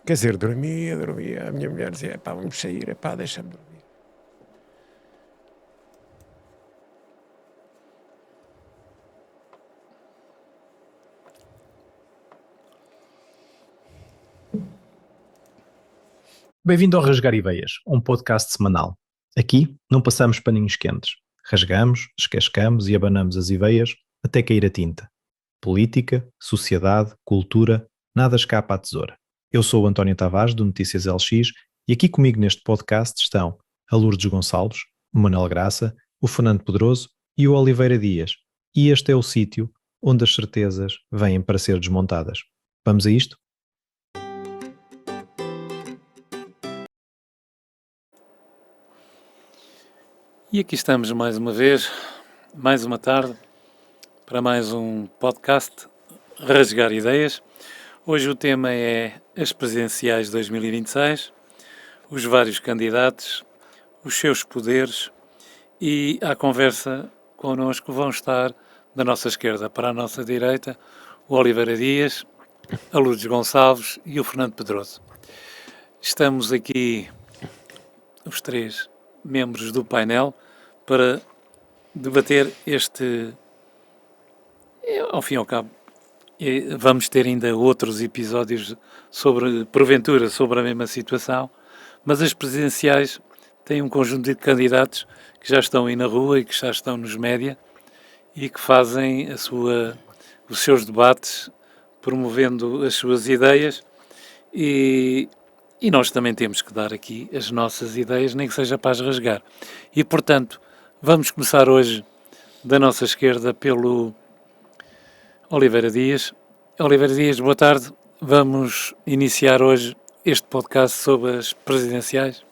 Quer dizer, dormia. A minha mulher dizia, pá, vamos sair, pá, deixa-me dormir. Bem-vindo ao Rasgar Ideias, um podcast semanal. Aqui não passamos paninhos quentes. Rasgamos, descascamos e abanamos as ideias até cair a tinta. Política, sociedade, cultura, nada escapa à tesoura. Eu sou o António Tavares, do Notícias LX, e aqui comigo neste podcast estão a Lourdes Gonçalves, o Manuel Graça, o Fernando Pedroso e o Oliveira Dias. E este é o sítio onde as certezas vêm para ser desmontadas. Vamos a isto? E aqui estamos mais uma vez, mais uma tarde, para mais um podcast Rasgar Ideias. Hoje o tema é as presidenciais de 2026, os vários candidatos, os seus poderes, e à conversa connosco vão estar da nossa esquerda para a nossa direita o Oliveira Dias, a Lourdes Gonçalves e o Fernando Pedroso. Estamos aqui os três membros do painel para debater ao fim e ao cabo, vamos ter ainda outros episódios porventura, sobre a mesma situação, mas as presidenciais têm um conjunto de candidatos que já estão aí na rua e que já estão nos média e que fazem os seus debates, promovendo as suas ideias, e nós também temos que dar aqui as nossas ideias, nem que seja para as rasgar. E, portanto, vamos começar hoje da nossa esquerda pelo Oliveira Dias. Oliveira Dias, boa tarde. Vamos iniciar hoje este podcast sobre as presidenciais.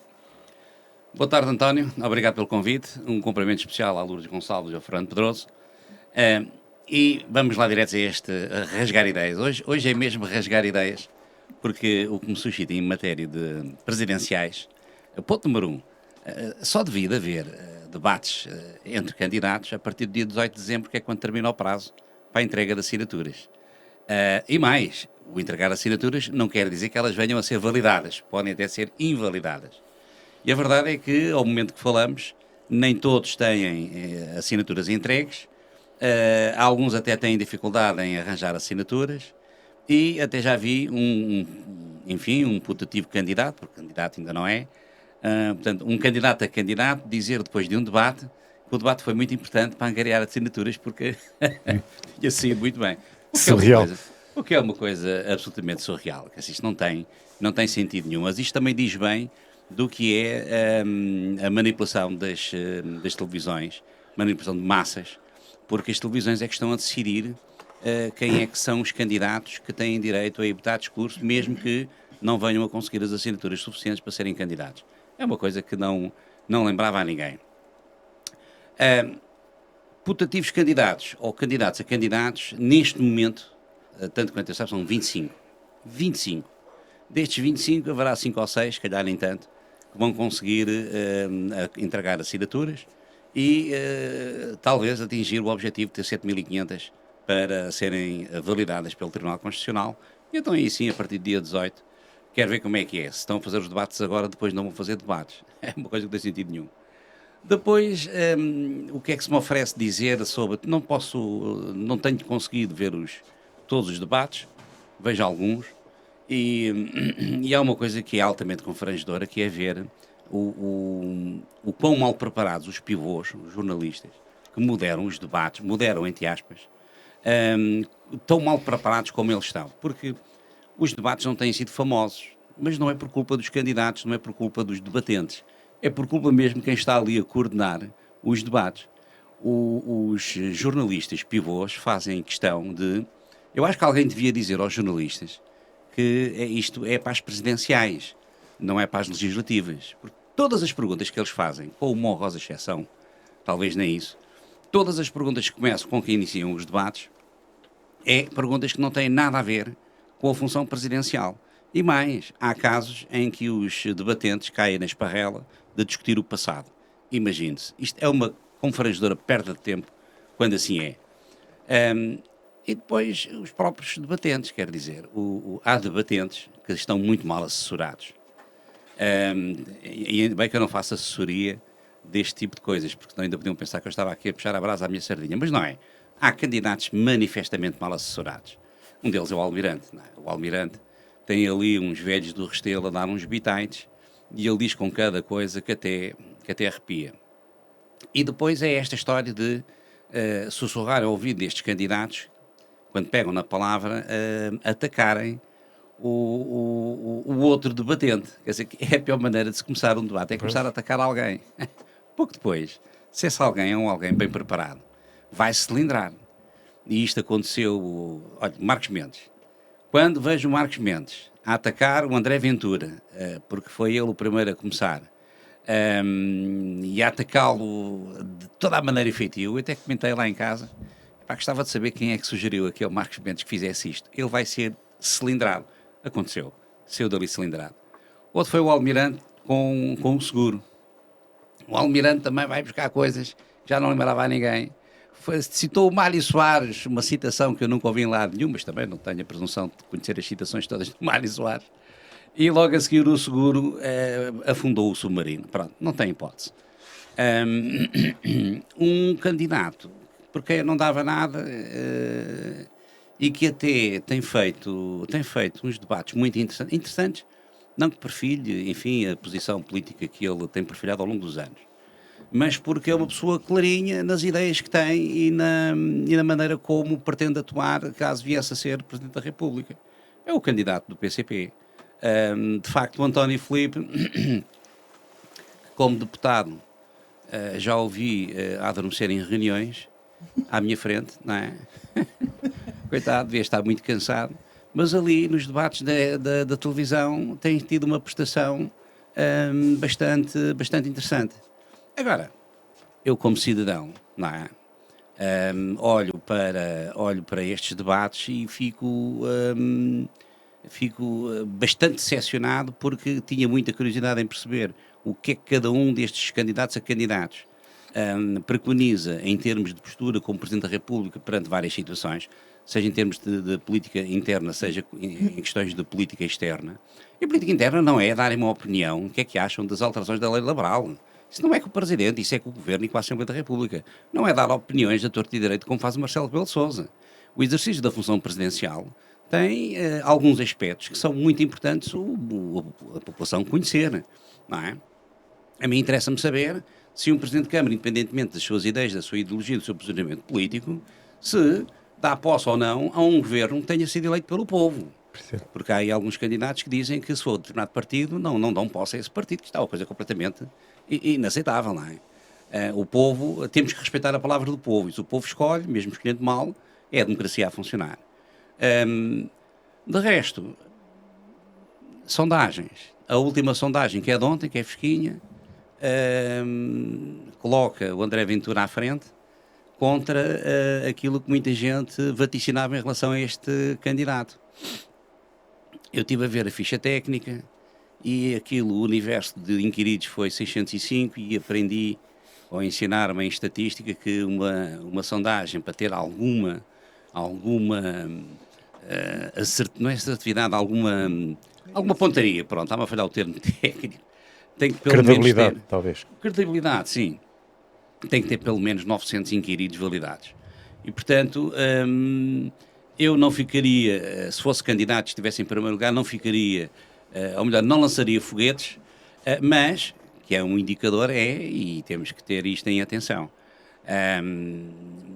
Boa tarde, António. Obrigado pelo convite. Um cumprimento especial à Lourdes Gonçalves e ao Fernando Pedroso. E vamos lá direto a rasgar ideias. Hoje é mesmo rasgar ideias, porque o que me suscita em matéria de presidenciais, ponto número 1, só devia haver debates entre candidatos a partir do dia 18 de dezembro, que é quando termina o prazo para a entrega de assinaturas. E mais, o entregar assinaturas não quer dizer que elas venham a ser validadas, podem até ser invalidadas. E a verdade é que, ao momento que falamos, nem todos têm assinaturas entregues, alguns até têm dificuldade em arranjar assinaturas, e até já vi um putativo candidato, porque candidato ainda não é, portanto, um candidato a candidato dizer depois de um debate que o debate foi muito importante para angariar assinaturas, porque tinha sido muito bem. O que é uma coisa absolutamente surreal, que assim, isto não tem sentido nenhum, mas isto também diz bem do que é a manipulação das televisões, manipulação de massas, porque as televisões é que estão a decidir quem é que são os candidatos que têm direito a votar discurso, mesmo que não venham a conseguir as assinaturas suficientes para serem candidatos. É uma coisa que não lembrava a ninguém. Putativos candidatos, ou candidatos a candidatos, neste momento, tanto quanto eu sei, são 25. 25. Destes 25, haverá 5 ou 6, se calhar nem tanto, que vão conseguir entregar assinaturas e talvez atingir o objetivo de ter 7.500 para serem validadas pelo Tribunal Constitucional. E então aí sim, a partir do dia 18, quero ver como é que é. Se estão a fazer os debates agora, depois não vão fazer debates. É uma coisa que não tem sentido nenhum. Depois, o que é que se me oferece dizer sobre... Não tenho conseguido ver todos os debates, vejo alguns, e há uma coisa que é altamente confrangedora, que é ver o quão mal preparados os pivôs, os jornalistas, que moderam os debates, moderam entre aspas, tão mal preparados como eles estão. Porque os debates não têm sido famosos, mas não é por culpa dos candidatos, não é por culpa dos debatentes, é por culpa mesmo de quem está ali a coordenar os debates. Os jornalistas pivôs fazem questão de... Eu acho que alguém devia dizer aos jornalistas que isto é para as presidenciais, não é para as legislativas. Porque todas as perguntas que eles fazem, com uma honrosa exceção, talvez nem isso, todas as perguntas que começam com que iniciam os debates, perguntas que não têm nada a ver com a função presidencial. E mais, há casos em que os debatentes caem na esparrela de discutir o passado. Imagine-se, isto é uma confrangedora perda de tempo quando assim é. E depois os próprios debatentes, quer dizer, há debatentes que estão muito mal assessorados. E ainda bem que eu não faço assessoria deste tipo de coisas, porque senão ainda podiam pensar que eu estava aqui a puxar a brasa à minha sardinha. Mas não é. Há candidatos manifestamente mal assessorados. Um deles é o Almirante. Não é? O Almirante tem ali uns velhos do Restelo a dar uns bitites e ele diz com cada coisa que até arrepia. E depois é esta história de sussurrar ao ouvido destes candidatos, quando pegam na palavra, atacarem o outro debatente. Quer dizer, que é a pior maneira de se começar um debate, é começar a atacar alguém. Pouco depois, se esse alguém é um alguém bem preparado, vai se cilindrar. E isto aconteceu, olha, Marcos Mendes. Quando vejo o Marcos Mendes a atacar o André Ventura, porque foi ele o primeiro a começar, e a atacá-lo de toda a maneira efetiva, eu até comentei lá em casa, gostava de saber quem é que sugeriu aquele Marcos Mendes que fizesse isto. Ele vai ser cilindrado. Aconteceu. Saiu dali cilindrado. Outro foi o Almirante com o seguro. O Almirante também vai buscar coisas que já não lembrava a ninguém. Citou o Mário Soares, uma citação que eu nunca ouvi em lado nenhum, mas também não tenho a presunção de conhecer as citações todas do Mário Soares. E logo a seguir o seguro afundou o submarino. Pronto, não tem hipótese. Um candidato porque não dava nada e que até tem feito uns debates muito interessantes, não que perfilhe, enfim, a posição política que ele tem perfilhado ao longo dos anos, mas porque é uma pessoa clarinha nas ideias que tem e na maneira como pretende atuar caso viesse a ser Presidente da República. É o candidato do PCP. De facto, o António Filipe, como deputado, já ouvi a adormecer em reuniões à minha frente, não é? Coitado, devia estar muito cansado, mas ali nos debates da televisão tem tido uma prestação bastante interessante. Agora, eu como cidadão, não é? Olho para estes debates e fico bastante decepcionado porque tinha muita curiosidade em perceber o que é que cada um destes candidatos a candidatos preconiza em termos de postura como Presidente da República perante várias situações, seja em termos de política interna, seja em questões de política externa. E política interna não é darem uma opinião, o que é que acham das alterações da lei laboral. Isso não é com o Presidente, isso é com o Governo e com a Assembleia da República. Não é dar opiniões da torta e direito como faz o Marcelo Rebelo de Sousa. O exercício da função presidencial tem alguns aspectos que são muito importantes a população conhecer, não é? A mim interessa-me saber se um Presidente de Câmara, independentemente das suas ideias, da sua ideologia, do seu posicionamento político, se dá posse ou não a um governo que tenha sido eleito pelo povo. Porque há aí alguns candidatos que dizem que se for determinado partido, não dão posse a esse partido, que está uma coisa completamente inaceitável, não é? O povo, temos que respeitar a palavra do povo, e se o povo escolhe, mesmo escolhendo mal, é a democracia a funcionar. De resto, sondagens. A última sondagem, que é de ontem, que é fresquinha, coloca o André Ventura à frente contra aquilo que muita gente vaticinava em relação a este candidato. Eu estive a ver a ficha técnica e aquilo, o universo de inquiridos foi 605 e aprendi, ou ensinaram-me em estatística, que uma sondagem para ter alguma não é assertividade, alguma pontaria, pronto, estava a falhar o termo técnico, tem que pelo Credibilidade, menos ter, talvez. credibilidade, sim, tem que ter pelo menos 900 inquiridos validados. E, portanto, eu não ficaria, se fosse candidato, estivesse em primeiro lugar, não ficaria, ou melhor, não lançaria foguetes, mas, que é um indicador, e temos que ter isto em atenção.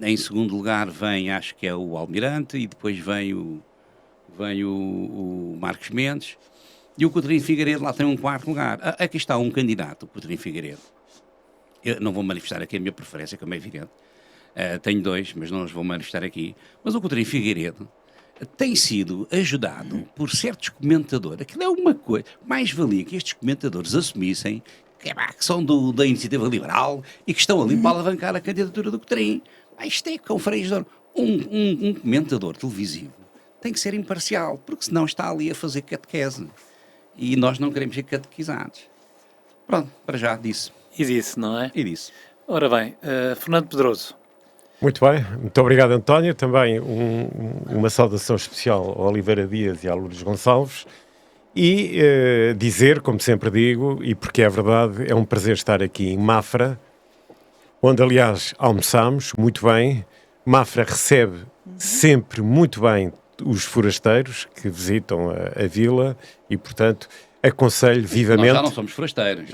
Em segundo lugar vem, acho que é o Almirante, e depois vem o Marcos Mendes, e o Coutinho Figueiredo lá tem um quarto lugar. Aqui está um candidato, o Coutinho Figueiredo. Eu não vou manifestar aqui a minha preferência, como é evidente. Tenho dois, mas não os vou manifestar aqui. Mas o Coutinho Figueiredo tem sido ajudado por certos comentadores. Aquilo é uma coisa, mais valia que estes comentadores assumissem que são da Iniciativa Liberal e que estão ali para alavancar a candidatura do Coutinho. Isto é confreio. Um comentador televisivo tem que ser imparcial, porque senão está ali a fazer catequese. E nós não queremos ser catequizados. Pronto, para já disse. E disse, não é? E disse. Ora bem, Fernando Pedroso, Muito bem, muito obrigado, António. Também uma saudação especial ao Oliveira Dias e à Lourdes Gonçalves. E dizer, como sempre digo, e porque é verdade, é um prazer estar aqui em Mafra, onde, aliás, almoçamos muito bem. Mafra recebe sempre muito bem os forasteiros que visitam a vila e, portanto, aconselho vivamente... Nós já não somos forasteiros,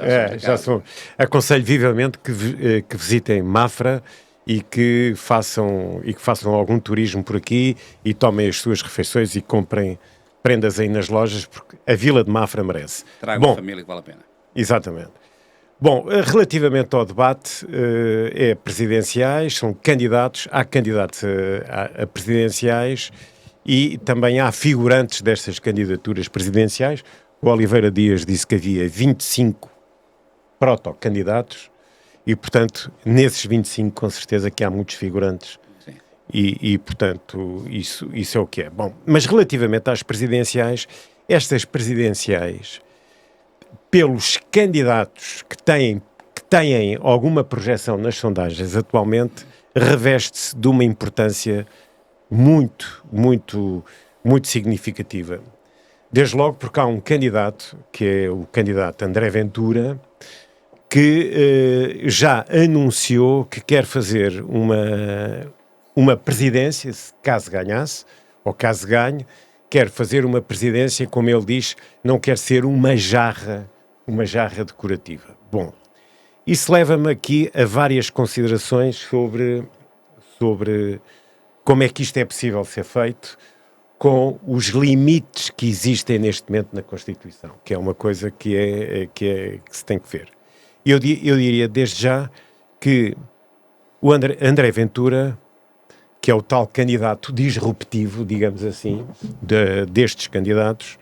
aconselho vivamente que visitem Mafra e que façam algum turismo por aqui e tomem as suas refeições e comprem prendas aí nas lojas, porque a vila de Mafra merece. Tragam a família que vale a pena. Exatamente. Bom, relativamente ao debate, é presidenciais, são candidatos, há candidatos a presidenciais e também há figurantes destas candidaturas presidenciais. O Oliveira Dias disse que havia 25 protocandidatos e, portanto, nesses 25, com certeza que há muitos figurantes. E, portanto, isso é o que é. Bom, mas relativamente às presidenciais, estas presidenciais, pelos candidatos que têm alguma projeção nas sondagens atualmente, reveste-se de uma importância muito, muito, muito significativa. Desde logo porque há um candidato, que é o candidato André Ventura, que já anunciou que quer fazer uma presidência, caso ganhasse, ou caso ganhe, quer fazer uma presidência, como ele diz, não quer ser uma jarra decorativa. Bom, isso leva-me aqui a várias considerações sobre como é que isto é possível ser feito com os limites que existem neste momento na Constituição, que é uma coisa que se tem que ver. Eu diria desde já que o André Ventura, que é o tal candidato disruptivo, digamos assim, destes candidatos,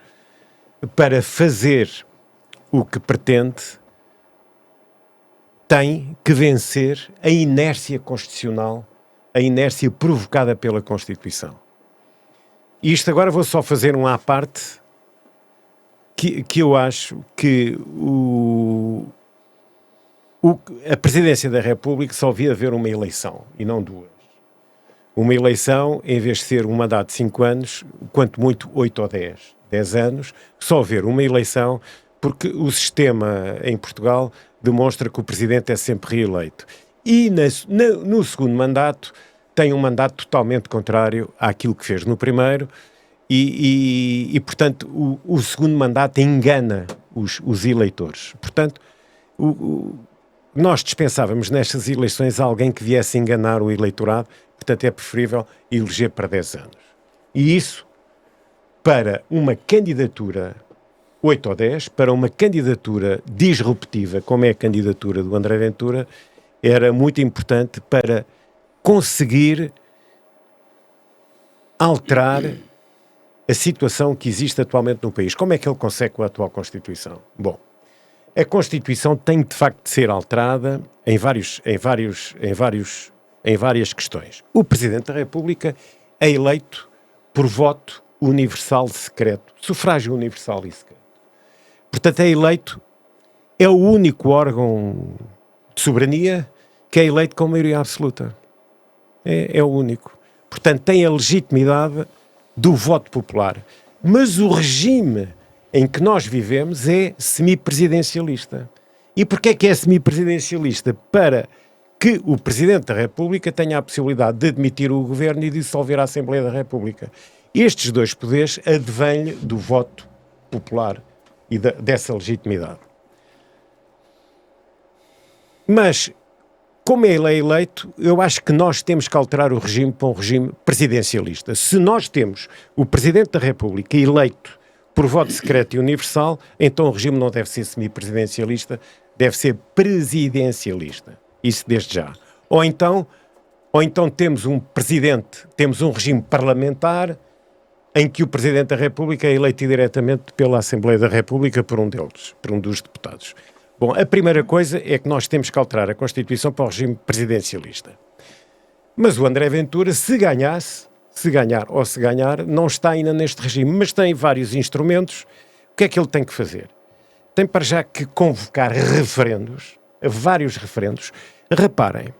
para fazer o que pretende, tem que vencer a inércia constitucional, a inércia provocada pela Constituição. E isto agora vou só fazer um à parte, que eu acho que a Presidência da República só devia haver uma eleição, e não duas. Uma eleição, em vez de ser um mandato de 5 anos, quanto muito 8 ou 10 anos, só haver uma eleição, porque o sistema em Portugal demonstra que o Presidente é sempre reeleito. E no segundo mandato tem um mandato totalmente contrário àquilo que fez no primeiro e portanto, o segundo mandato engana os eleitores. Portanto, nós dispensávamos nestas eleições alguém que viesse enganar o eleitorado, portanto é preferível eleger para 10 anos. E isso, para uma candidatura 8 ou 10, para uma candidatura disruptiva, como é a candidatura do André Ventura, era muito importante para conseguir alterar a situação que existe atualmente no país. Como é que ele consegue com a atual Constituição? Bom, a Constituição tem de facto de ser alterada em várias questões. O Presidente da República é eleito por voto universal secreto, sufrágio universal e secreto. Portanto, é o único órgão de soberania que é eleito com maioria absoluta. É o único. Portanto, tem a legitimidade do voto popular. Mas o regime em que nós vivemos é semipresidencialista. E porquê que é semipresidencialista? Para que o Presidente da República tenha a possibilidade de admitir o governo e dissolver a Assembleia da República. Estes dois poderes advêm do voto popular e dessa legitimidade. Mas, como ele é eleito, eu acho que nós temos que alterar o regime para um regime presidencialista. Se nós temos o Presidente da República eleito por voto secreto e universal, então o regime não deve ser semipresidencialista, deve ser presidencialista. Isso desde já. Ou então temos um presidente, temos um regime parlamentar em que o Presidente da República é eleito diretamente pela Assembleia da República por um dos deputados. Bom, a primeira coisa é que nós temos que alterar a Constituição para o regime presidencialista. Mas o André Ventura, se ganhar, não está ainda neste regime, mas tem vários instrumentos. O que é que ele tem que fazer? Tem para já que convocar referendos, vários referendos. Reparem,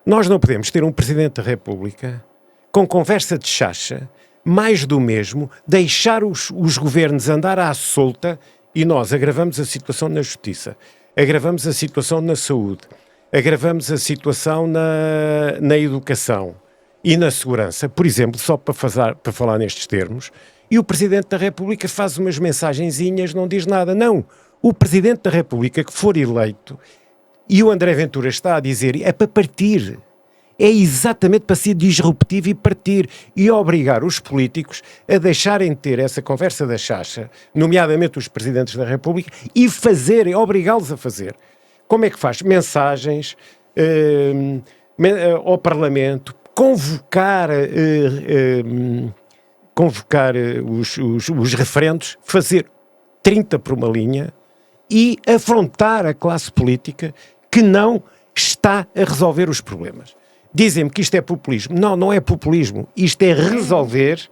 Nós não podemos ter um Presidente da República com conversa de chacha, mais do mesmo, deixar os governos andar à solta e nós agravamos a situação na justiça, agravamos a situação na saúde, agravamos a situação na educação e na segurança, por exemplo, só para falar nestes termos, e o Presidente da República faz umas mensagenzinhas, não diz nada. Não, o Presidente da República que for eleito, e o André Ventura está a dizer, é para partir. É exatamente para ser disruptivo e partir e obrigar os políticos a deixarem de ter essa conversa da chacha, nomeadamente os Presidentes da República, e obrigá-los a fazer. Como é que faz? Mensagens ao Parlamento, convocar os referendos, fazer 30 por uma linha e afrontar a classe política que não está a resolver os problemas. Dizem-me que isto é populismo. Não, não é populismo. Isto é resolver,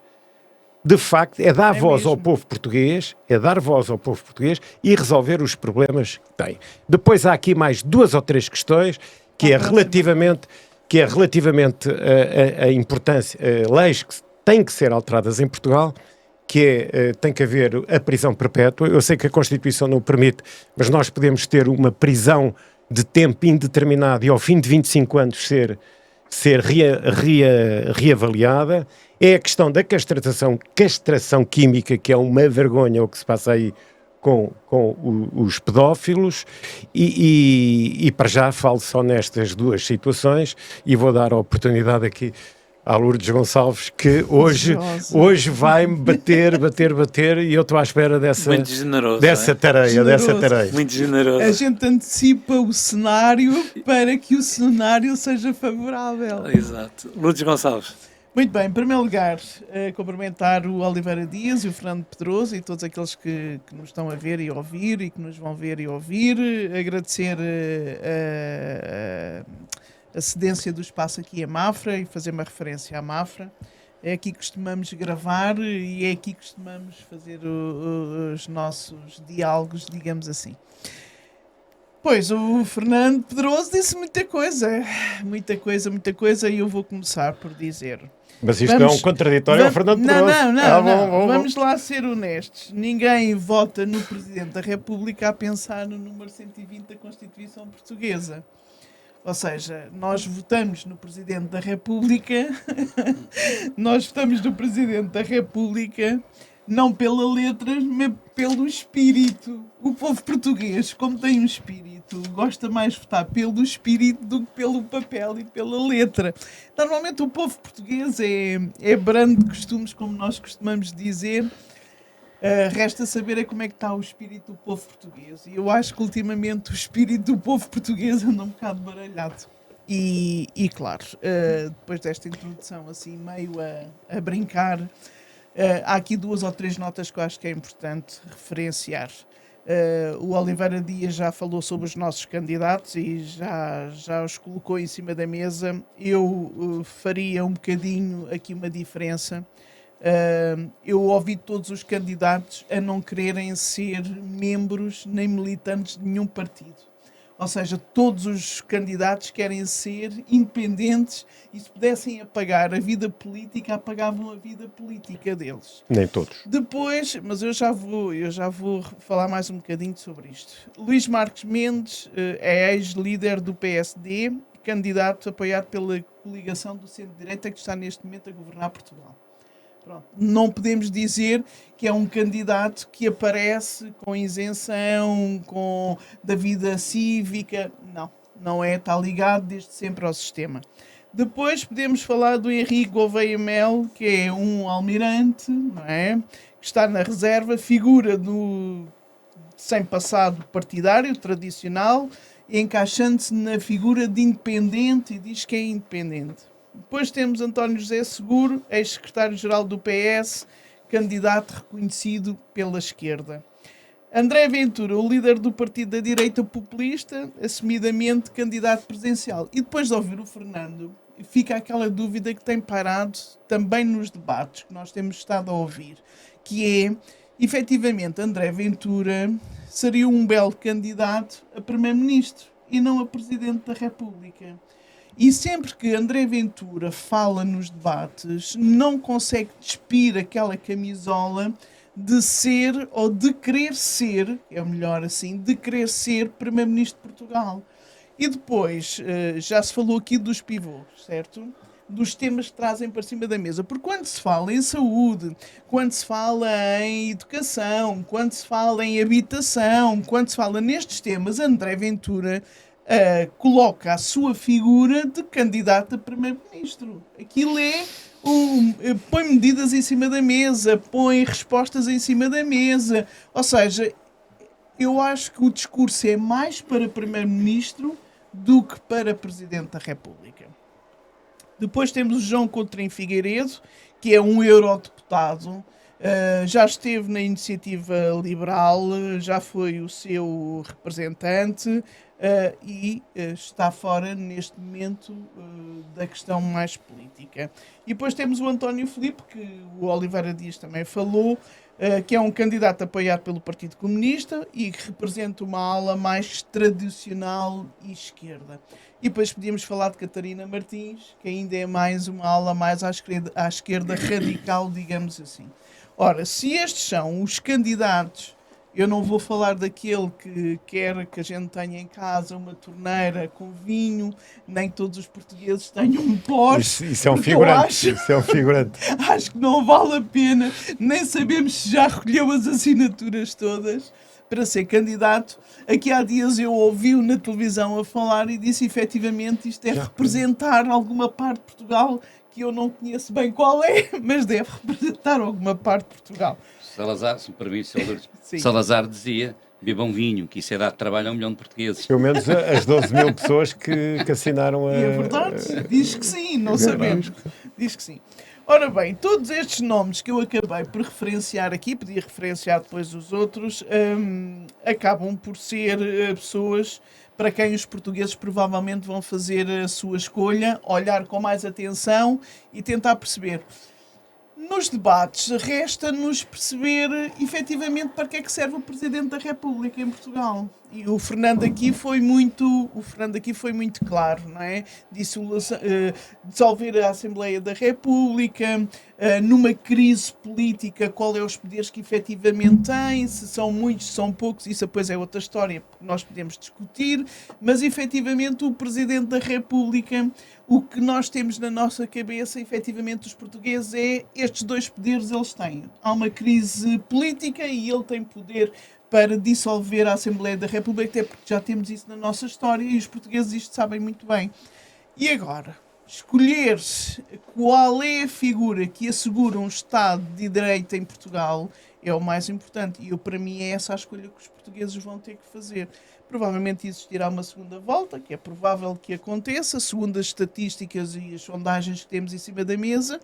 de facto, é dar voz ao povo português, e resolver os problemas que tem. Depois há aqui mais 2 ou 3 questões que é relativamente a importância, leis que têm que ser alteradas em Portugal, que tem que haver a prisão perpétua. Eu sei que a Constituição não o permite, mas nós podemos ter uma prisão de tempo indeterminado e ao fim de 25 anos ser reavaliada. É a questão da castração química, que é uma vergonha o que se passa aí com os pedófilos, e para já falo só nestas 2 situações e vou dar a oportunidade aqui à Lourdes Gonçalves, que hoje vai-me bater, e eu estou à espera dessa tarefa. Muito generoso. A gente antecipa o cenário para que o cenário seja favorável. Exato. Lourdes Gonçalves. Muito bem, em primeiro lugar, cumprimentar o Oliveira Dias e o Fernando Pedroso e todos aqueles que nos estão a ver e a ouvir e que nos vão ver e ouvir. Agradecer a cedência do espaço aqui a Mafra e fazer uma referência à Mafra. É aqui que costumamos gravar e é aqui que costumamos fazer os nossos diálogos, digamos assim. Pois, o Fernando Pedroso disse muita coisa, e eu vou começar por dizer... Mas isto não é um contraditório ao Fernando Pedroso. Não. Vamos lá ser honestos. Ninguém vota no Presidente da República a pensar no número 120 da Constituição Portuguesa. Ou seja, nós votamos no Presidente da República, não pela letra, mas pelo espírito. O povo português, como tem um espírito, gosta mais de votar pelo espírito do que pelo papel e pela letra. Normalmente o povo português é brando de costumes, como nós costumamos dizer. Resta saber como é que está o espírito do povo português. E eu acho que ultimamente o espírito do povo português anda um bocado baralhado. E claro, depois desta introdução assim meio a brincar, há aqui 2 ou 3 notas que eu acho que é importante referenciar. O Oliveira Dias já falou sobre os nossos candidatos e já os colocou em cima da mesa. Eu faria um bocadinho aqui uma diferença. Eu ouvi todos os candidatos a não quererem ser membros nem militantes de nenhum partido. Ou seja, todos os candidatos querem ser independentes e se pudessem apagar a vida política, apagavam a vida política deles. Nem todos. Depois, mas eu já vou falar mais um bocadinho sobre isto. Luís Marques Mendes é ex-líder do PSD, candidato apoiado pela coligação do centro-direita que está neste momento a governar Portugal. Pronto. Não podemos dizer que é um candidato que aparece com isenção, da vida cívica. Não é, está ligado desde sempre ao sistema. Depois podemos falar do Henrique Gouveia Melo, que é um almirante, não é? Que está na reserva, figura sem passado partidário, tradicional, encaixando-se na figura de independente e diz que é independente. Depois temos António José Seguro, ex-secretário-geral do PS, candidato reconhecido pela esquerda. André Ventura, o líder do partido da direita populista, assumidamente candidato presidencial. E depois de ouvir o Fernando, fica aquela dúvida que tem pairado também nos debates que nós temos estado a ouvir, que é, efetivamente, André Ventura seria um belo candidato a primeiro-ministro e não a presidente da República. E sempre que André Ventura fala nos debates, não consegue despir aquela camisola de ser, ou de querer ser, é melhor assim, de querer ser Primeiro-Ministro de Portugal. E depois, já se falou aqui dos pivôs, certo? Dos temas que trazem para cima da mesa. Porque quando se fala em saúde, quando se fala em educação, quando se fala em habitação, quando se fala nestes temas, André Ventura coloca a sua figura de candidato a primeiro-ministro. Aquilo é põe medidas em cima da mesa, põe respostas em cima da mesa. Ou seja, eu acho que o discurso é mais para primeiro-ministro do que para presidente da República. Depois temos o João Coutrinho Figueiredo, que é um eurodeputado, já esteve na Iniciativa Liberal, já foi o seu representante e está fora, neste momento, da questão mais política. E depois temos o António Filipe, que o Oliveira Dias também falou, que é um candidato apoiado pelo Partido Comunista e que representa uma ala mais tradicional e esquerda. E depois podíamos falar de Catarina Martins, que ainda é mais uma ala mais à esquerda radical, digamos assim. Ora, se estes são os candidatos, eu não vou falar daquele que quer que a gente tenha em casa uma torneira com vinho, nem todos os portugueses tenham um Porsche. Isso é um figurante. Isso é um figurante. Acho que não vale a pena, nem sabemos se já recolheu as assinaturas todas para ser candidato. Aqui há dias eu ouvi-o na televisão a falar e disse efetivamente isto deve representar alguma parte de Portugal que eu não conheço bem qual é, mas deve representar alguma parte de Portugal. Salazar, se me permite, Salazar dizia: bebam vinho, que isso é dar trabalho a 1 milhão de portugueses. Pelo menos as 12 mil pessoas que assinaram a... E é verdade, diz que sim, não sabemos. Diz que sim. Ora bem, todos estes nomes que eu acabei por referenciar aqui, podia referenciar depois os outros, acabam por ser pessoas para quem os portugueses provavelmente vão fazer a sua escolha, olhar com mais atenção e tentar perceber. Nos debates, resta-nos perceber efetivamente para que é que serve o Presidente da República em Portugal. E o Fernando aqui foi muito claro, não é? Dissolver a Assembleia da República, numa crise política, qual é os poderes que efetivamente tem, se são muitos, se são poucos, isso depois é outra história que nós podemos discutir, mas efetivamente o Presidente da República, o que nós temos na nossa cabeça, efetivamente, os portugueses, é estes dois poderes eles têm. Há uma crise política e ele tem poder para dissolver a Assembleia da República, até porque já temos isso na nossa história e os portugueses isto sabem muito bem. E agora, escolher-se qual é a figura que assegura um Estado de Direito em Portugal é o mais importante. E para mim é essa a escolha que os portugueses vão ter que fazer. Provavelmente existirá uma segunda volta, que é provável que aconteça, segundo as estatísticas e as sondagens que temos em cima da mesa,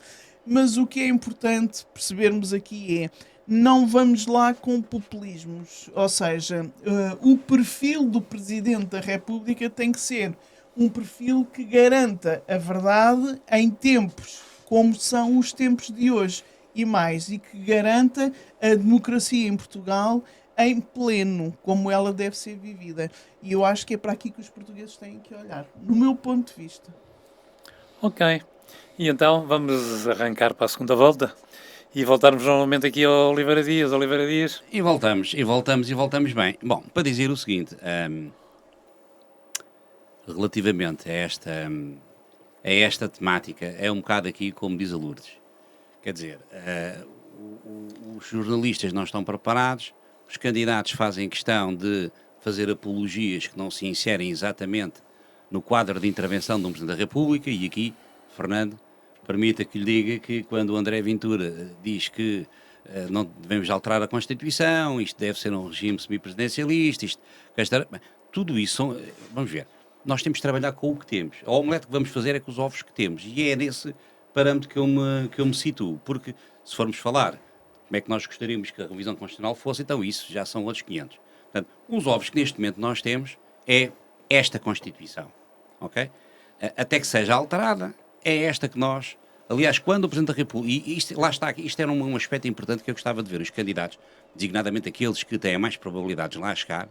mas o que é importante percebermos aqui é: não vamos lá com populismos, ou seja, o perfil do Presidente da República tem que ser um perfil que garanta a verdade em tempos como são os tempos de hoje e mais, e que garanta a democracia em Portugal em pleno, como ela deve ser vivida. E eu acho que é para aqui que os portugueses têm que olhar, no meu ponto de vista. Ok, e então vamos arrancar para a segunda volta e voltarmos novamente aqui ao Oliveira Dias. Oliveira Dias. E voltamos bem. Bom, para dizer o seguinte, relativamente a esta temática, é um bocado aqui como diz a Lourdes. Quer dizer, os jornalistas não estão preparados, os candidatos fazem questão de fazer apologias que não se inserem exatamente no quadro de intervenção do Presidente da República, e aqui, Fernando, permita que lhe diga que quando o André Ventura diz que não devemos alterar a Constituição, isto deve ser um regime semipresidencialista, tudo isso, vamos ver, nós temos de trabalhar com o que temos. A omelete que vamos fazer é com os ovos que temos, e é nesse parâmetro que eu me situo, porque se formos falar como é que nós gostaríamos que a revisão constitucional fosse, então isso já são outros 500. Portanto, os ovos que neste momento nós temos é esta Constituição, ok? Até que seja alterada, é esta que nós... Aliás, quando o Presidente da República... E isto, lá está, isto era um aspecto importante que eu gostava de ver os candidatos, designadamente aqueles que têm mais probabilidades de lá chegar,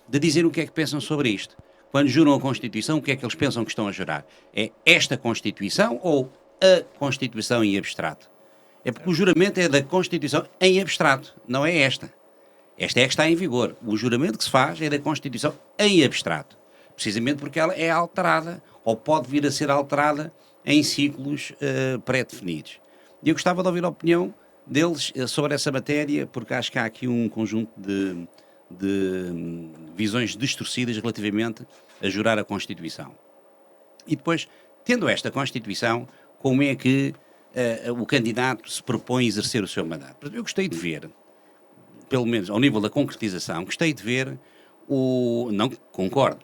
de dizer o que é que pensam sobre isto. quando juram a Constituição, o que é que eles pensam que estão a jurar? É esta Constituição ou a Constituição em abstrato? É porque o juramento é da Constituição em abstrato, não é esta. Esta é a que está em vigor. O juramento que se faz é da Constituição em abstrato. Precisamente porque ela é alterada, ou pode vir a ser alterada, em ciclos pré-definidos. E eu gostava de ouvir a opinião deles sobre essa matéria, porque acho que há aqui um conjunto de visões distorcidas relativamente a jurar a Constituição. E depois, tendo esta Constituição, como é que o candidato se propõe a exercer o seu mandato? Eu gostei de ver, pelo menos ao nível da concretização, gostei de ver não concordo,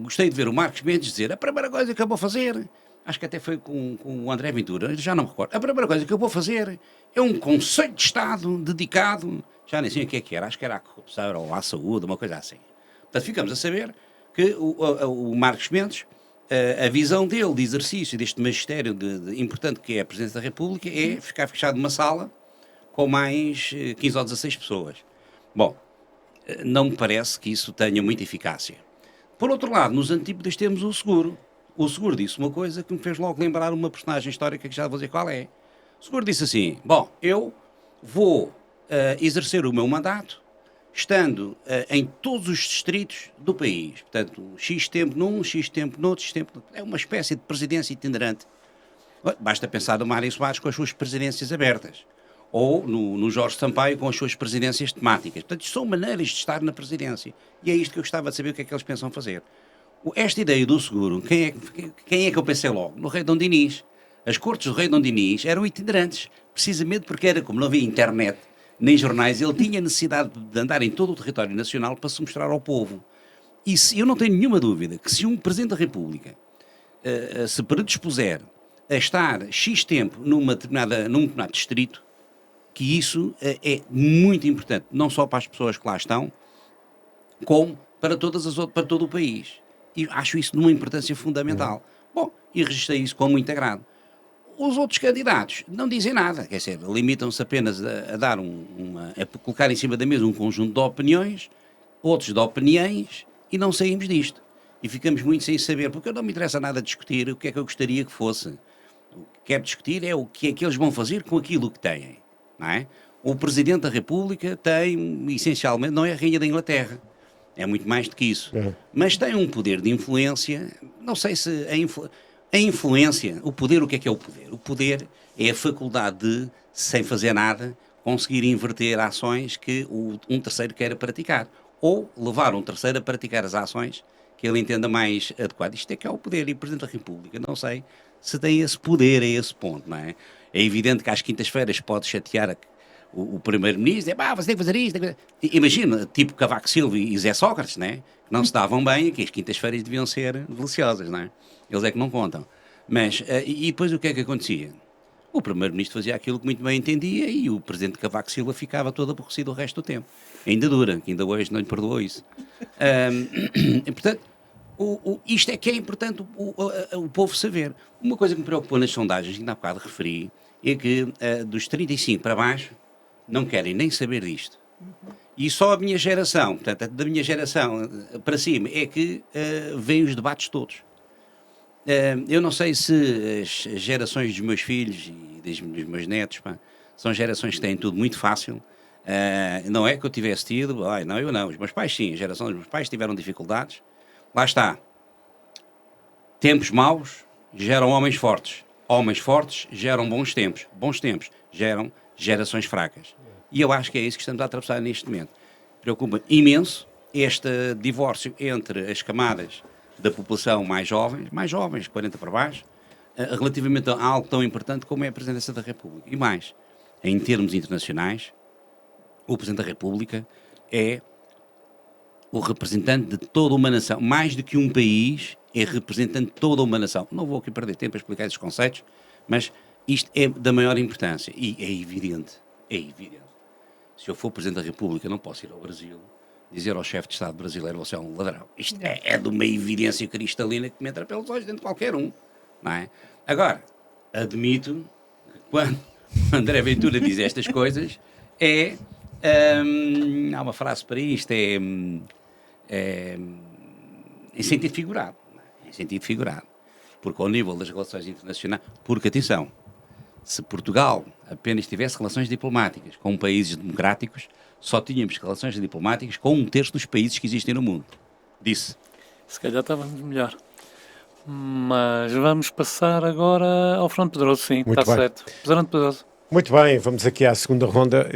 gostei de ver o Marcos Mendes dizer a primeira coisa que eu vou fazer, acho que até foi com o André Ventura, já não me recordo, a primeira coisa que eu vou fazer é um Conselho de Estado dedicado, já nem sei o que era, acho que era à corrupção ou à saúde, uma coisa assim. Portanto, ficamos a saber que o Marcos Mendes, a visão dele de exercício deste magistério importante que é a Presidência da República é ficar fechado numa sala com mais 15 ou 16 pessoas. Bom, não me parece que isso tenha muita eficácia. Por outro lado, nos antípodas temos o Seguro. O Seguro disse uma coisa que me fez logo lembrar uma personagem histórica que já vou dizer qual é. O Seguro disse assim, bom, eu vou exercer o meu mandato estando em todos os distritos do país. Portanto, X tempo num, X tempo noutro, X tempo noutro. É uma espécie de presidência itinerante. Basta pensar no Mário Soares com as suas presidências abertas. Ou no Jorge Sampaio com as suas presidências temáticas. Portanto, são maneiras de estar na presidência. E é isto que eu gostava de saber o que é que eles pensam fazer. Esta ideia do Seguro, quem é que eu pensei logo? No Rei Dom Dinis. As cortes do Rei Dom Dinis eram itinerantes, precisamente porque era, como não havia internet, nem jornais, ele tinha necessidade de andar em todo o território nacional para se mostrar ao povo. E eu não tenho nenhuma dúvida que se um Presidente da República se predispuser a estar X tempo num determinado distrito, que isso é muito importante, não só para as pessoas que lá estão, como para para todo o país. E acho isso de uma importância fundamental. Bom, e registrei isso com muito agrado. Os outros candidatos não dizem nada, quer dizer, limitam-se apenas a dar a colocar em cima da mesa um conjunto de opiniões, outros de opiniões, e não saímos disto. E ficamos muito sem saber, porque não me interessa nada discutir o que é que eu gostaria que fosse. O que quero discutir é o que é que eles vão fazer com aquilo que têm, não é? O Presidente da República tem, essencialmente, não é a Rainha da Inglaterra, é muito mais do que isso, mas tem um poder de influência, não sei se a influência, o poder, o que é o poder? O poder é a faculdade de, sem fazer nada, conseguir inverter ações que um terceiro queira praticar. Ou levar um terceiro a praticar as ações que ele entenda mais adequado. Isto é que é o poder. E o Presidente da República, não sei se tem esse poder a esse ponto, não é? É evidente que às quintas-feiras pode chatear o Primeiro-Ministro, você tem que fazer isto. Imagina, tipo Cavaco Silva e Zé Sócrates, não é? Que não se davam bem e que as quintas-feiras deviam ser deliciosas, não é? Eles é que não contam. Mas, e depois o que é que acontecia? O Primeiro-Ministro fazia aquilo que muito bem entendia e o Presidente Cavaco Silva ficava todo aborrecido o resto do tempo. Ainda dura, que ainda hoje não lhe perdoou isso. E, portanto, isto é que é importante o povo saber. Uma coisa que me preocupou nas sondagens, que ainda há bocado referi, é que dos 35 para baixo não querem nem saber disto. E só a minha geração, portanto, da minha geração para cima, é que veem os debates todos. Eu não sei se as gerações dos meus filhos e dos meus netos são gerações que têm tudo muito fácil. Não é que eu tivesse tido, não, eu não, os meus pais sim, a geração dos meus pais tiveram dificuldades. Lá está. Tempos maus geram homens fortes geram bons tempos geram gerações fracas. E eu acho que é isso que estamos a atravessar neste momento. Preocupa imenso este divórcio entre as camadas da população mais jovens, 40 para baixo, relativamente a algo tão importante como é a Presidência da República. E mais, em termos internacionais, o Presidente da República é o representante de toda uma nação. Mais do que um país, é representante de toda uma nação. Não vou aqui perder tempo a explicar esses conceitos, mas isto é da maior importância. E é evidente. Se eu for Presidente da República, não posso ir ao Brasil dizer ao chefe de Estado brasileiro você é um ladrão. Isto é de uma evidência cristalina que me entra pelos olhos dentro de qualquer um. Não é? Agora, admito que quando André Ventura diz estas coisas, há uma frase para isto, em sentido figurado. Em sentido figurado. Porque ao nível das relações internacionais, porque atenção, se Portugal apenas tivesse relações diplomáticas com países democráticos, só tínhamos relações diplomáticas com 1/3 dos países que existem no mundo. Disse. Se calhar estávamos melhor. Mas vamos passar agora ao Fernando Pedroso, sim, Muito está bem. certo. Fernando Pedroso. Muito bem, vamos aqui à segunda ronda.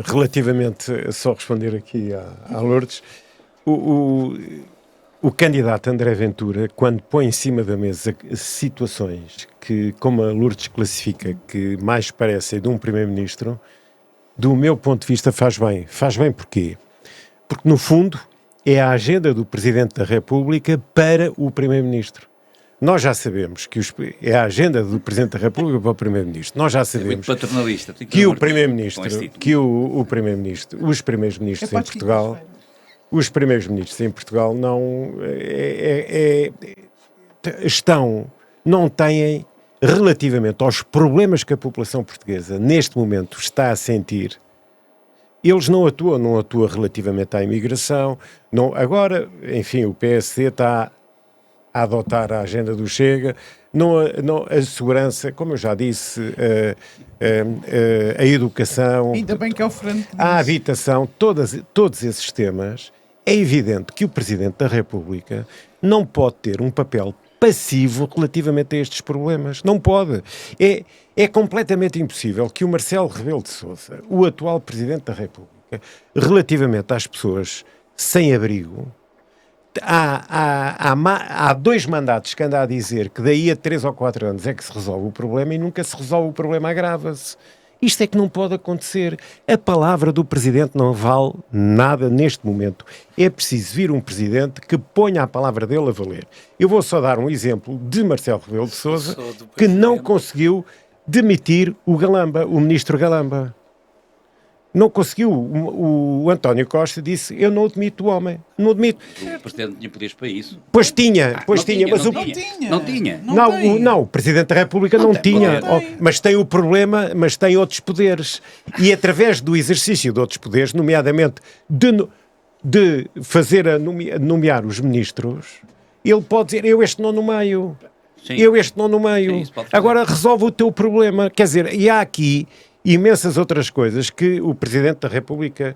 Relativamente, só responder aqui à Lourdes, o candidato André Ventura, quando põe em cima da mesa situações que, como a Lourdes classifica, que mais parecem de um primeiro-ministro, do meu ponto de vista faz bem. Faz bem porquê? Porque, no fundo, é a agenda do Presidente da República para o primeiro-ministro. Nós já sabemos que é a agenda do Presidente da República para o Primeiro-Ministro. Nós já sabemos paternalista. que o Primeiro-Ministro, o Primeiro-Ministro, os Primeiros-Ministros em Portugal, os Primeiros-Ministros em Portugal não têm, relativamente aos problemas que a população portuguesa neste momento está a sentir, eles não atuam relativamente à imigração. Agora, enfim, o PSD está a adotar a agenda do Chega, a segurança, como eu já disse, a educação, Ainda bem que é o Fernando. a habitação, todos esses temas, é evidente que o Presidente da República não pode ter um papel passivo relativamente a estes problemas. Não pode. É completamente impossível que o Marcelo Rebelo de Sousa, o atual Presidente da República, relativamente às pessoas sem abrigo, há 2 mandatos que anda a dizer que daí a 3 ou 4 anos é que se resolve o problema e nunca se resolve o problema, agrava-se. Isto é que não pode acontecer. A palavra do Presidente não vale nada neste momento. É preciso vir um Presidente que ponha a palavra dele a valer. Eu vou só dar um exemplo de Marcelo Rebelo de Sousa, que não conseguiu demitir o Ministro Galamba. Não conseguiu. O António Costa disse: eu não admito o homem. Não admito. O Presidente tinha poderes para isso. Pois tinha, mas Não tinha. o Presidente da República não tinha. Mas tem o problema, mas tem outros poderes. E através do exercício de outros poderes, nomeadamente de nomear os ministros, ele pode dizer: eu este não nomeio. Sim. Eu este não nomeio. Sim, agora resolve o teu problema. Quer dizer, e há aqui imensas outras coisas que o Presidente da República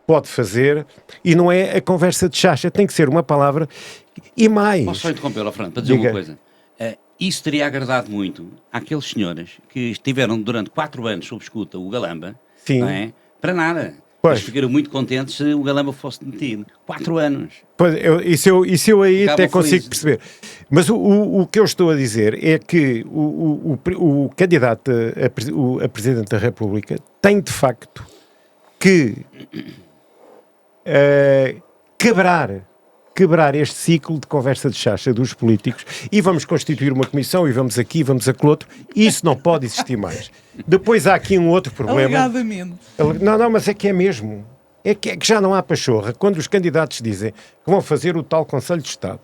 pode fazer e não é a conversa de chacha, tem que ser uma palavra e mais. Posso só interromper, Fernando, para dizer uma coisa? Isso teria agradado muito àqueles senhores que estiveram durante 4 anos sob escuta o Galamba, Sim. Não é? Para nada. Pois. Eles ficaram muito contentes se o Galamba fosse demitido. 4 anos. Pois, isso eu aí Acabam até consigo felizes. perceber. Mas o que eu estou a dizer é que o candidato a Presidente da República tem de facto que quebrar este ciclo de conversa de chacha dos políticos e vamos constituir uma comissão e vamos aqui, vamos aquele outro. Isso não pode existir mais. Depois há aqui um outro problema. Alegadamente. Não, mas é que é mesmo. É que já não há pachorra. Quando os candidatos dizem que vão fazer o tal Conselho de Estado,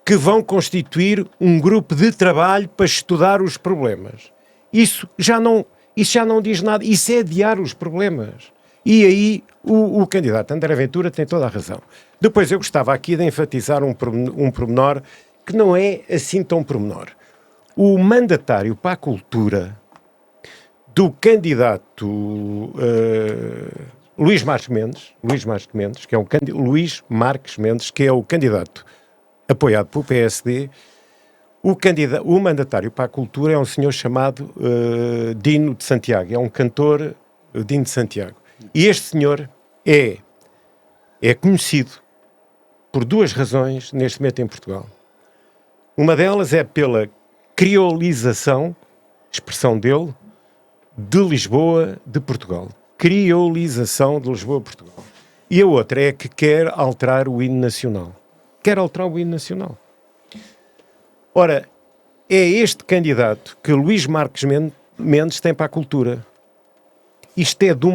que vão constituir um grupo de trabalho para estudar os problemas. Isso já não diz nada. Isso é adiar os problemas. E aí o candidato André Ventura tem toda a razão. Depois eu gostava aqui de enfatizar um pormenor que não é assim tão pormenor. O mandatário para a cultura do candidato Luís Marques Mendes, que é o candidato apoiado pelo PSD, o mandatário para a cultura é um senhor chamado Dino de Santiago, é um cantor Dino de Santiago. E este senhor é conhecido por 2 razões neste momento em Portugal. Uma delas é pela criolização, expressão dele, de Lisboa, de Portugal. Criolização de Lisboa, Portugal. E a outra é que quer alterar o hino nacional. Ora, é este candidato que Luís Marques Mendes tem para a cultura. Isto é de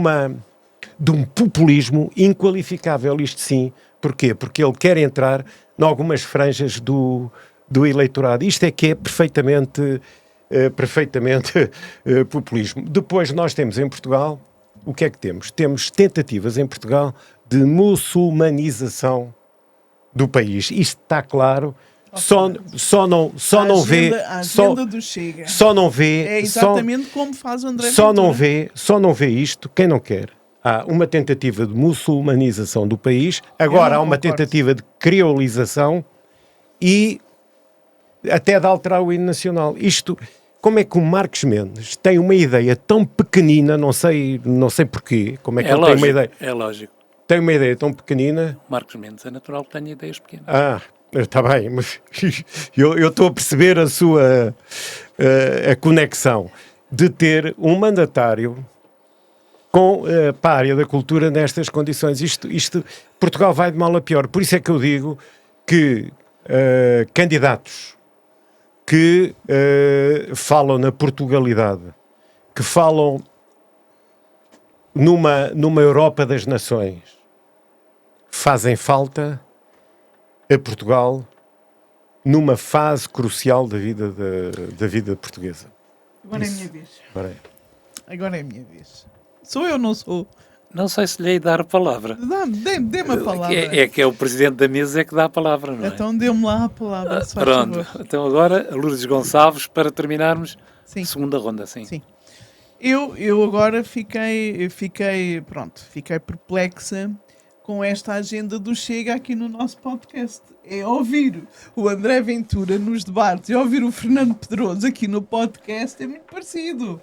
um populismo inqualificável, isto sim. Porquê? Porque ele quer entrar em algumas franjas do eleitorado. Isto é que é perfeitamente populismo. Depois nós temos em Portugal, o que é que temos? Temos tentativas em Portugal de muçulmanização do país. Isto está claro. Ok. Só não vê. A agenda do Chega. Só não vê. É exatamente como faz o André Só Ventura. não vê isto quem não quer. Há uma tentativa de muçulmanização do país, agora há uma concordo. tentativa de criolização e até de alterar o hino nacional. Isto, como é que o Marcos Mendes tem uma ideia tão pequenina, não sei porquê, como é que ele tem uma ideia, É lógico. tem uma ideia tão pequenina. Marcos Mendes é natural que tenha ideias pequenas. Está bem, mas eu estou a perceber a sua a conexão de ter um mandatário para a área da cultura nestas condições. Portugal vai de mal a pior. Por isso é que eu digo que candidatos que falam na Portugalidade, que falam numa Europa das nações, fazem falta a Portugal numa fase crucial da vida portuguesa. Agora é a minha vez. Agora Agora é a minha vez. Sou eu ou não sou? Não sei se lhe hei de dar a palavra. Dê-me a palavra. Que é o presidente da mesa que dá a palavra, não é? Então dê-me lá a palavra, se faz Pronto. favor. Então agora, a Lourdes Gonçalves, para terminarmos Sim. a segunda ronda. Sim. Sim. Eu agora fiquei perplexa com esta agenda do Chega aqui no nosso podcast. É ouvir o André Ventura nos debates e ouvir o Fernando Pedroso aqui no podcast é muito parecido.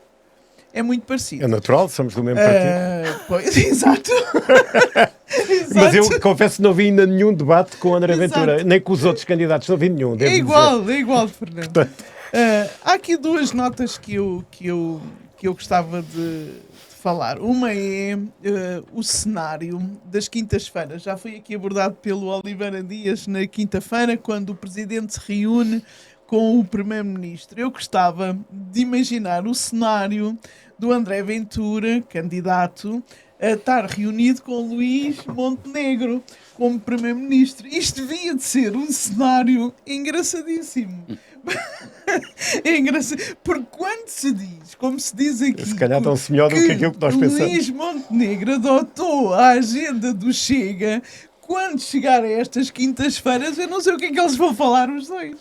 É muito parecido. é natural, somos do mesmo partido. Pois, exato. Mas eu confesso que não vi ainda nenhum debate com o André Exato. Ventura, nem com os outros candidatos, não vi nenhum. É igual, Fernando. Há aqui duas notas que eu gostava de falar. Uma é o cenário das quintas-feiras. Já foi aqui abordado pelo Oliveira Dias na quinta-feira, quando o Presidente se reúne com o Primeiro-Ministro. Eu gostava de imaginar o cenário do André Ventura, candidato, a estar reunido com Luís Montenegro como Primeiro-Ministro. Isto devia de ser um cenário engraçadíssimo. É engraçado, porque quando se diz, como se diz aqui, Se calhar tão-se melhor do que aquilo que nós pensamos. Luís Montenegro adotou a agenda do Chega, quando chegar a estas quintas-feiras, eu não sei o que é que eles vão falar os dois.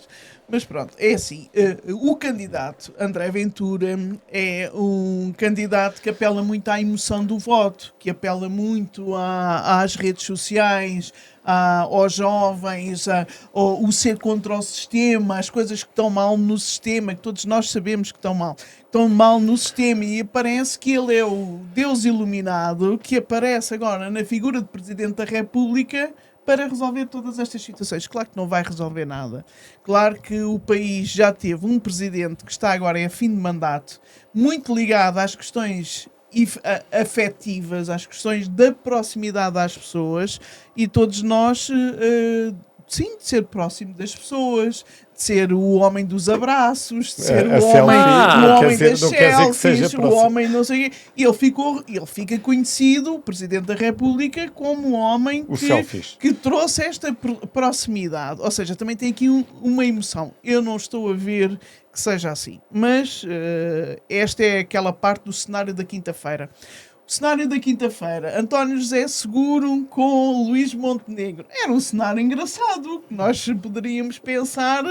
Mas pronto, é assim, o candidato André Ventura é um candidato que apela muito à emoção do voto, que apela muito às redes sociais, aos jovens, o ser contra o sistema, as coisas que estão mal no sistema, que todos nós sabemos que estão mal no sistema, e parece que ele é o Deus iluminado que aparece agora na figura de Presidente da República para resolver todas estas situações. Claro que não vai resolver nada. Claro que o país já teve um presidente que está agora em fim de mandato, muito ligado às questões afetivas, às questões da proximidade às pessoas, e todos nós, sim, de ser próximo das pessoas, de ser o homem dos abraços, de ser o homem das selfies, o homem não sei o quê. Ele fica conhecido, o Presidente da República, como um homem que trouxe esta proximidade. Ou seja, também tem aqui uma emoção. Eu não estou a ver que seja assim. Mas esta é aquela parte do cenário da quinta-feira. O cenário da quinta-feira, António José Seguro com Luís Montenegro. Era um cenário engraçado, que nós poderíamos pensar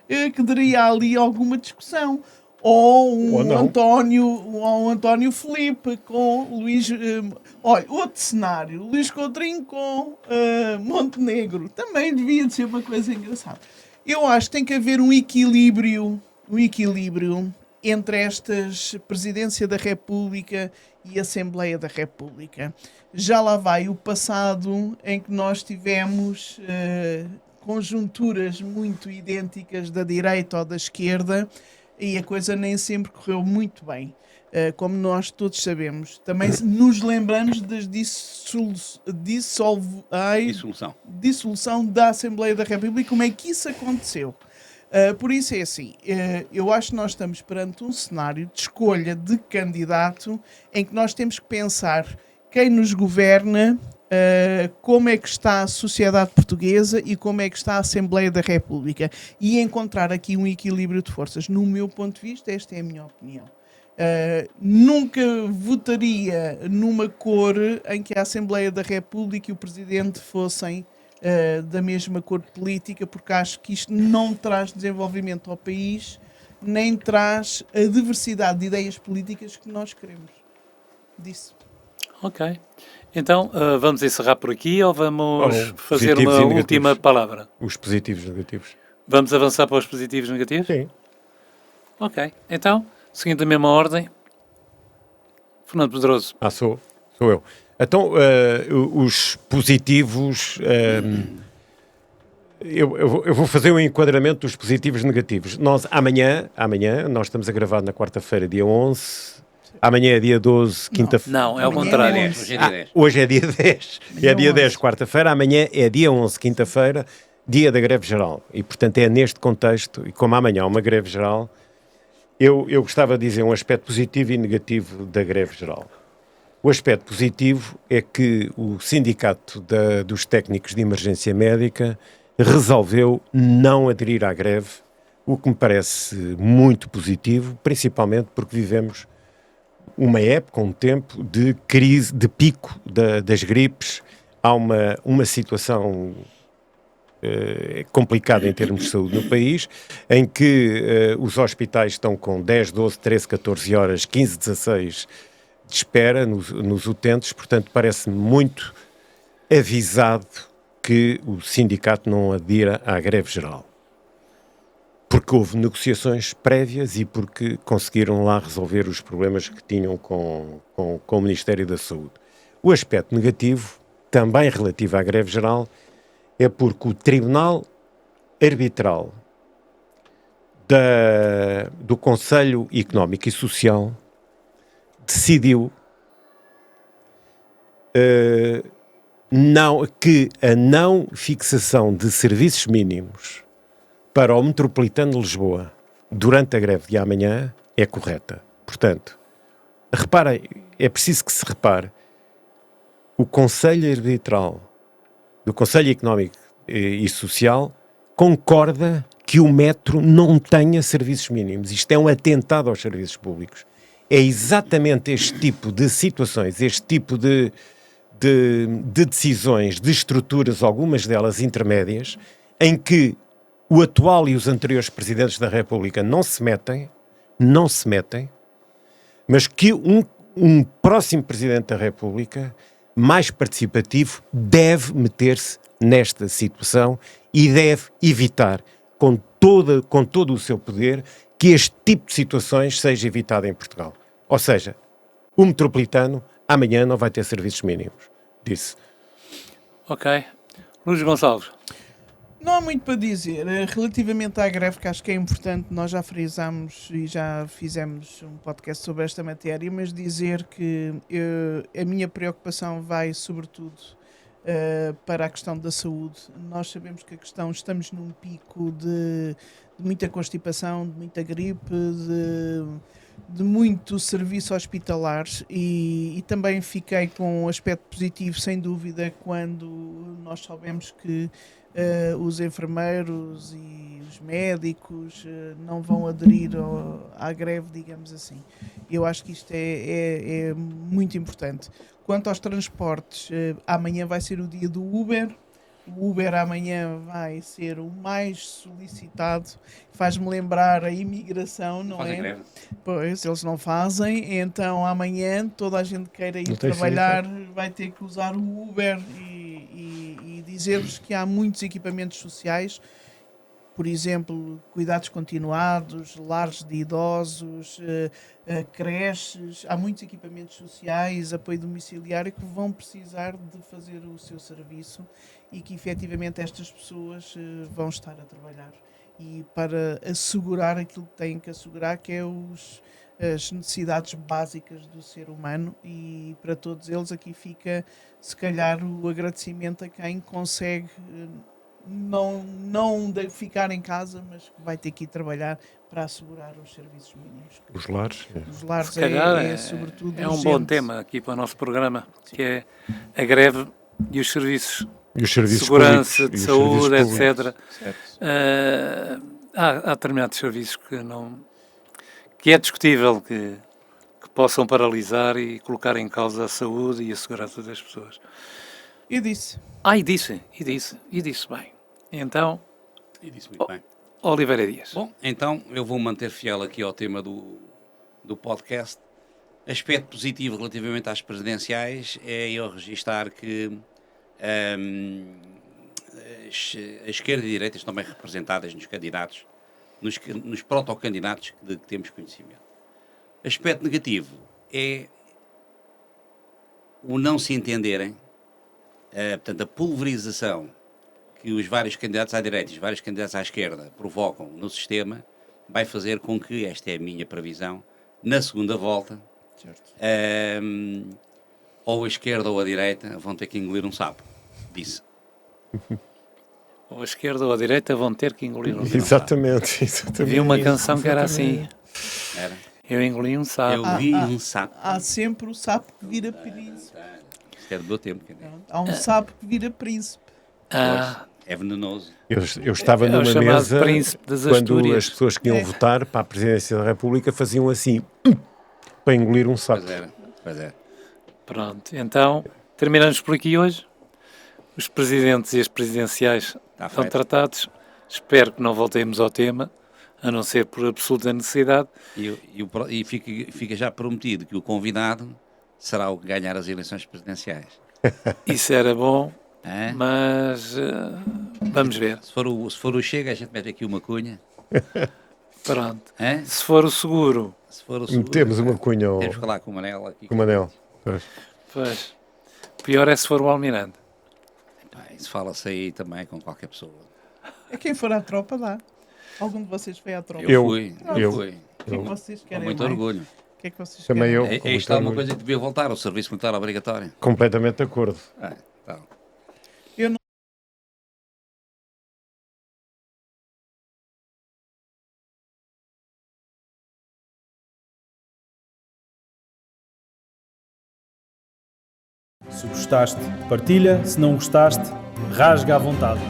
que daria ali alguma discussão. Ou um António Filipe com Luís... olha, outro cenário, Luís Coutinho com Montenegro. Também devia de ser uma coisa engraçada. Eu acho que tem que haver um equilíbrio entre estas Presidência da República e Assembleia da República. Já lá vai o passado em que nós tivemos conjunturas muito idênticas da direita ou da esquerda, e a coisa nem sempre correu muito bem. Como nós todos sabemos. Também nos lembramos das dissolução da Assembleia da República, como é que isso aconteceu. Por isso é assim, eu acho que nós estamos perante um cenário de escolha de candidato em que nós temos que pensar quem nos governa, como é que está a sociedade portuguesa e como é que está a Assembleia da República, e encontrar aqui um equilíbrio de forças. No meu ponto de vista, esta é a minha opinião. Nunca votaria numa cor em que a Assembleia da República e o Presidente fossem da mesma cor política, porque acho que isto não traz desenvolvimento ao país, nem traz a diversidade de ideias políticas que nós queremos. Disse. Ok. Então, vamos encerrar por aqui ou vamos fazer positivos uma e negativos. última palavra? Os positivos e negativos. Vamos avançar para os positivos e negativos? Sim. Ok. Então, seguindo a mesma ordem, Fernando Pedroso. Sou eu. Então, os positivos... eu vou fazer um enquadramento dos positivos e negativos. Nós, amanhã, nós estamos a gravar na quarta-feira, dia 11. Amanhã é dia 12, quinta-feira. Não, é ao Amanhã contrário. é Hoje é dia 10. Hoje é dia 10. Dia É dia 10, 11. quarta-feira. Amanhã é dia 11, quinta-feira, dia da greve geral. E, portanto, é neste contexto, e como amanhã há uma greve geral, eu gostava de dizer um aspecto positivo e negativo da greve geral. O aspecto positivo é que o Sindicato dos Técnicos de Emergência Médica resolveu não aderir à greve, o que me parece muito positivo, principalmente porque vivemos uma época, um tempo de crise, de pico das gripes. Há uma situação complicada em termos de saúde no país, em que os hospitais estão com 10, 12, 13, 14 horas, 15, 16 de espera nos utentes, portanto parece-me muito avisado que o sindicato não adira à greve geral. Porque houve negociações prévias e porque conseguiram lá resolver os problemas que tinham com o Ministério da Saúde. O aspecto negativo, também relativo à greve geral, é porque o Tribunal Arbitral do Conselho Económico e Social decidiu que a não fixação de serviços mínimos para o Metropolitano de Lisboa durante a greve de amanhã é correta. Portanto, reparem, é preciso que se repare, o Conselho Arbitral do Conselho Económico e Social concorda que o metro não tenha serviços mínimos. Isto é um atentado aos serviços públicos. É exatamente este tipo de situações, este tipo de decisões, de estruturas, algumas delas intermédias, em que o atual e os anteriores presidentes da República não se metem, mas que um próximo presidente da República, mais participativo, deve meter-se nesta situação e deve evitar, com todo o seu poder, que este tipo de situações seja evitado em Portugal. Ou seja, o metropolitano amanhã não vai ter serviços mínimos. Disse. Ok. Luís Gonçalves. Não há muito para dizer. Relativamente à greve, que acho que é importante, nós já frisámos e já fizemos um podcast sobre esta matéria, mas dizer que a minha preocupação vai sobretudo para a questão da saúde. Nós sabemos que estamos num pico de muita constipação, de muita gripe, de muito serviço hospitalar e também fiquei com um aspecto positivo, sem dúvida, quando nós soubemos que os enfermeiros e os médicos não vão aderir à greve, digamos assim. Eu acho que isto é muito importante. Quanto aos transportes, amanhã vai ser o dia do Uber. O Uber amanhã vai ser o mais solicitado. Faz-me lembrar a imigração, não Fazem é? greve. Pois, eles não fazem. Então amanhã toda a gente queira ir trabalhar vai ter que usar o Uber e dizer-vos que há muitos equipamentos sociais, por exemplo, cuidados continuados, lares de idosos, creches, há muitos equipamentos sociais, apoio domiciliário que vão precisar de fazer o seu serviço e que efetivamente estas pessoas vão estar a trabalhar. E para assegurar aquilo que têm que assegurar, que é as necessidades básicas do ser humano, e para todos eles aqui fica se calhar o agradecimento a quem consegue não ficar em casa, mas que vai ter que ir trabalhar para assegurar os serviços mínimos. Os lares. Os lares Se calhar sobretudo é um urgente. bom tema aqui para o nosso programa, que é a greve e os serviços E os de serviços segurança, públicos, de e os saúde, serviços públicos. etc. Certo. Há determinados serviços que é discutível que possam paralisar e colocar em causa a saúde e a segurança das pessoas. E disse. E disse bem. Então, E disse muito bem. Oliveira Dias. Bom, então eu vou manter fiel aqui ao tema do podcast. Aspecto positivo relativamente às presidenciais é eu registar que a esquerda e a direita estão bem representadas nos candidatos, nos protocandidatos de que temos conhecimento. Aspecto negativo é o não se entenderem, portanto, a pulverização que os vários candidatos à direita e os vários candidatos à esquerda provocam no sistema vai fazer com que, esta é a minha previsão, na segunda volta, ou a esquerda ou a direita vão ter que engolir um sapo. Disse. Ou a esquerda ou a direita vão ter que engolir um sapo. Exatamente. Vi uma canção que era assim. Era. Eu engoli um sapo. Eu vi um sapo. Há sempre o sapo que vira príncipe. Isto é do meu tempo. Há um sapo que vira príncipe. É venenoso. Eu estava É o numa chamado mesa príncipe das quando Astúrias. as pessoas que iam votar para a presidência da República faziam assim para engolir um sapo. Pois é. Pronto, então terminamos por aqui hoje. Os presidentes e as presidenciais estão tratados. Espero que não voltemos ao tema, a não ser por absoluta necessidade. E fica já prometido que o convidado será o que ganhar as eleições presidenciais. Isso era bom, É? mas vamos ver. Se for o Chega, a gente mete aqui uma cunha. Pronto. É? Se for o seguro, Se for o seguro, Temos uma cunha ao temos que falar com o Manel aqui. com o Manel. Pois. pois, pior é se for o Almirante. Pá, isso fala-se aí também com qualquer pessoa. É quem for à tropa, dá. Algum de vocês foi à tropa? Eu fui. O que é que vocês Com querem muito mais? orgulho. O que é que vocês Também querem eu. mais? Com Isto muito é uma orgulho. coisa que devia voltar, o serviço militar obrigatório. Completamente de acordo. Então. Se gostaste, partilha. Se não gostaste, rasga à vontade.